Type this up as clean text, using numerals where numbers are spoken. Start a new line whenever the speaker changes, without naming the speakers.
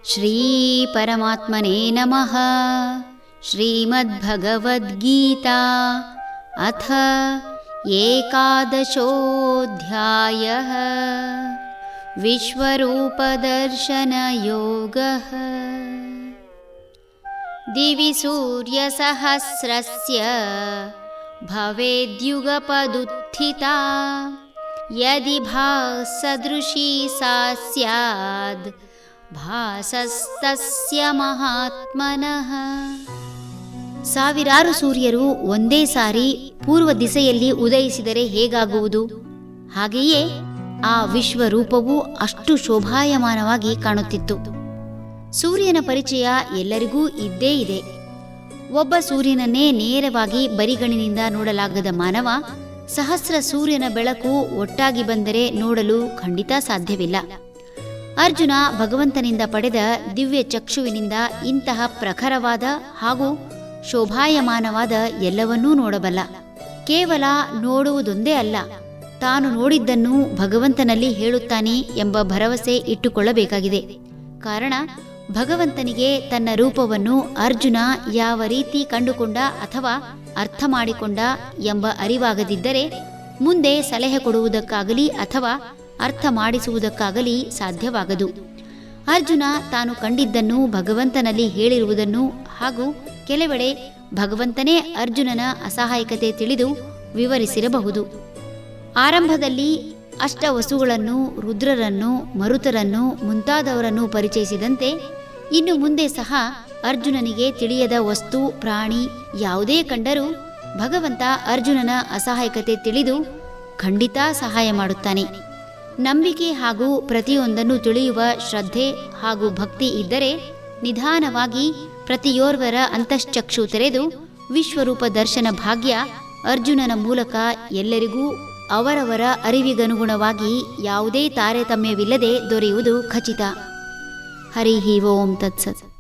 ಶ್ರೀ ಪರಮಾತ್ಮನೇ ನಮಃ. ಶ್ರೀಮದ್ಭಗವದ್ಗೀತಾ ಅಥ ಏಕಾದಶೋऽಧ್ಯಾಯಃ. ವಿಶ್ವರೂಪದರ್ಶನಯೋಗಃ. ದಿವಿ ಸೂರ್ಯಸಹಸ್ರಸ್ಯ ಭವೇದ್ಯುಗಪದುತ್ಥಿತಾ ಯದಿ ಭಾಸದೃಶೀ ಸಾ ಸ್ಯಾದ್ ಭಾಸಸ್ತಸ್ಯ ಮಹಾತ್ಮನಃ. ಸಾವಿರಾರು ಸೂರ್ಯರು ಒಂದೇ ಸಾರಿ ಪೂರ್ವ ದಿಸೆಯಲ್ಲಿ ಉದಯಿಸಿದರೆ ಹೇಗಾಗುವುದು, ಹಾಗೆಯೇ ಆ ವಿಶ್ವರೂಪವು ಅಷ್ಟು ಶೋಭಾಯಮಾನವಾಗಿ ಕಾಣುತ್ತಿತ್ತು. ಸೂರ್ಯನ ಪರಿಚಯ ಎಲ್ಲರಿಗೂ ಇದ್ದೇ ಇದೆ. ಒಬ್ಬ ಸೂರ್ಯನನ್ನೇ ನೇರವಾಗಿ ಬರಿಗಣ್ಣಿನಿಂದ ನೋಡಲಾಗದ ಮಾನವ ಸಹಸ್ರ ಸೂರ್ಯನ ಬೆಳಕು ಒಟ್ಟಾಗಿ ಬಂದರೆ ನೋಡಲು ಖಂಡಿತ ಸಾಧ್ಯವಿಲ್ಲ. ಅರ್ಜುನ ಭಗವಂತನಿಂದ ಪಡೆದ ದಿವ್ಯ ಚಕ್ಷುವಿನಿಂದ ಇಂತಹ ಪ್ರಖರವಾದ ಹಾಗೂ ಶೋಭಾಯಮಾನವಾದ ಎಲ್ಲವನ್ನೂ ನೋಡಬಲ್ಲ. ಕೇವಲ ನೋಡುವುದೊಂದೇ ಅಲ್ಲ, ತಾನು ನೋಡಿದ್ದನ್ನು ಭಗವಂತನಲ್ಲಿ ಹೇಳುತ್ತಾನೆ ಎಂಬ ಭರವಸೆ ಇಟ್ಟುಕೊಳ್ಳಬೇಕಾಗಿದೆ. ಕಾರಣ, ಭಗವಂತನಿಗೆ ತನ್ನ ರೂಪವನ್ನು ಅರ್ಜುನ ಯಾವ ರೀತಿ ಕಂಡುಕೊಂಡ ಅಥವಾ ಅರ್ಥ ಮಾಡಿಕೊಂಡ ಎಂಬ ಅರಿವಾಗದಿದ್ದರೆ ಮುಂದೆ ಸಲಹೆ ಕೊಡುವುದಕ್ಕಾಗಲಿ ಅಥವಾ ಅರ್ಥ ಮಾಡಿಸುವುದಕ್ಕಾಗಲಿ ಸಾಧ್ಯವಾಗದು. ಅರ್ಜುನ ತಾನು ಕಂಡಿದ್ದನ್ನು ಭಗವಂತನಲ್ಲಿ ಹೇಳಿರುವುದನ್ನು ಹಾಗೂ ಕೆಲವೆಡೆ ಭಗವಂತನೇ ಅರ್ಜುನನ ಅಸಹಾಯಕತೆ ತಿಳಿದು ವಿವರಿಸಿರಬಹುದು. ಆರಂಭದಲ್ಲಿ ಅಷ್ಟವಸುಗಳನ್ನು, ರುದ್ರರನ್ನು, ಮರುತರನ್ನು ಮುಂತಾದವರನ್ನು ಪರಿಚಯಿಸಿದಂತೆ ಇನ್ನು ಮುಂದೆ ಸಹ ಅರ್ಜುನನಿಗೆ ತಿಳಿಯದ ವಸ್ತು, ಪ್ರಾಣಿ ಯಾವುದೇ ಕಂಡರೂ ಭಗವಂತ ಅರ್ಜುನನ ಅಸಹಾಯಕತೆ ತಿಳಿದು ಖಂಡಿತ ಸಹಾಯ ಮಾಡುತ್ತಾನೆ. ನಂಬಿಕೆ ಹಾಗೂ ಪ್ರತಿಯೊಂದನ್ನು ತಿಳಿಯುವ ಶ್ರದ್ಧೆ ಹಾಗೂ ಭಕ್ತಿ ಇದ್ದರೆ ನಿಧಾನವಾಗಿ ಪ್ರತಿಯೋರ್ವರ ಅಂತಶ್ಚಕ್ಷು ತೆರೆದು ವಿಶ್ವರೂಪ ದರ್ಶನ ಭಾಗ್ಯ ಅರ್ಜುನನ ಮೂಲಕ ಎಲ್ಲರಿಗೂ ಅವರವರ ಅರಿವಿಗನುಗುಣವಾಗಿ ಯಾವುದೇ ತಾರತಮ್ಯವಿಲ್ಲದೆ ದೊರೆಯುವುದು ಖಚಿತ. ಹರಿ ಓಂ ತತ್ಸತ್.